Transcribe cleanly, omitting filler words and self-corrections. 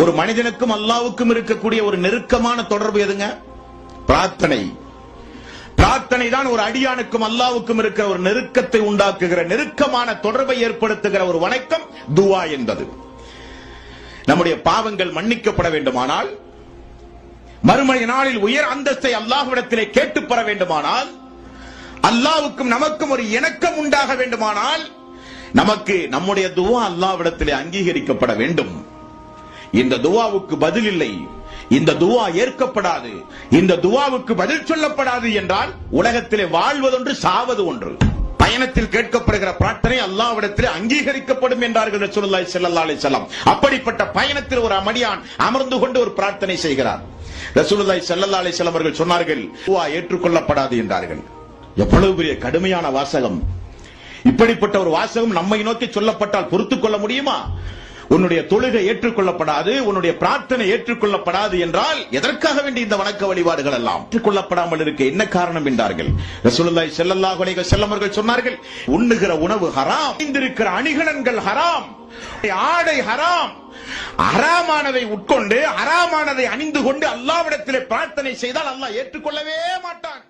ஒரு மனிதனுக்கும் அல்லாஹ்வுக்கும் இருக்கக்கூடிய ஒரு நெருக்கமான தொடர்பு எதுங்க? பிரார்த்தனை. பிரார்த்தனை தான் ஒரு அடியானுக்கும் அல்லாஹ்வுக்கும் இருக்கிற ஒரு நெருக்கத்தை உண்டாக்குகிற, நெருக்கமான தொடர்பை ஏற்படுத்துகிற ஒரு வணக்கம் துஆ என்பது. நம்முடைய பாவங்கள் மன்னிக்கப்பட வேண்டுமானால், மறுமை நாளில் உயர் அந்தஸ்தை அல்லாஹ்விடத்திலே கேட்டு பெற வேண்டுமானால், அல்லாஹ்வுக்கும் நமக்கும் ஒரு இணக்கம் உண்டாக வேண்டுமானால், நமக்கு நம்முடைய துஆ அல்லாஹ்விடத்திலே அங்கீகரிக்கப்பட வேண்டும். இந்த துஆவுக்கு பதில் இல்லை, இந்த துஆ ஏற்கப்படாது, இந்த துஆவுக்கு பதில் சொல்லப்படாது என்றால் உலகத்திலே வாழ்வதொன்று சாவது ஒன்று. பயணத்தில் கேட்கப்படுகிற பிரார்த்தனை அல்லாஹ்விடத்திலே அங்கீகரிக்கப்படும் என்றார்கள் ரசூலுல்லாஹி ஸல்லல்லாஹு அலைஹி வஸல்லம். அப்படிப்பட்ட பயணத்தில் ஒரு அமடியான் அமர்ந்து கொண்டு ஒரு பிரார்த்தனை செய்கிறார். ரசூலுல்லாஹி ஸல்லல்லாஹு அலைஹி வஸல்லம் அவர்கள் சொன்னார்கள், துஆ ஏற்றுக்கொள்ளப்படாது என்றார்கள். எவ்வளவு பெரிய கடுமையான வாசகம்! இப்படிப்பட்ட ஒரு வாசகம் நம்மை நோக்கி சொல்லப்பட்டால் பொறுத்துக் கொள்ள முடியுமா? உன்னுடைய தொழுகை ஏற்றுக்கொள்ளப்படாது, உன்னுடைய பிரார்த்தனை ஏற்றுக்கொள்ளப்படாது என்றால் எதற்காக வேண்டிய இந்த வணக்க வழிபாடுகள் எல்லாம் ஏற்றுக்கொள்ளப்படாமல் இருக்க என்ன காரணம் என்றார்கள். ரசூலுல்லாஹி ஸல்லல்லாஹு அலைஹி வஸல்லம் அவர்கள் சொன்னார்கள், உண்ணுகிற உணவு ஹராம், அணிந்திருக்கிற அணிகலன்கள் ஹராம், ஆடை ஹராம். ஹராமானதை உட்கொண்டு ஹராமானதை அணிந்து கொண்டு அல்லாஹ்விடத்திலே பிரார்த்தனை செய்தால் அல்லாஹ் ஏற்றுக்கொள்ளவே மாட்டான்.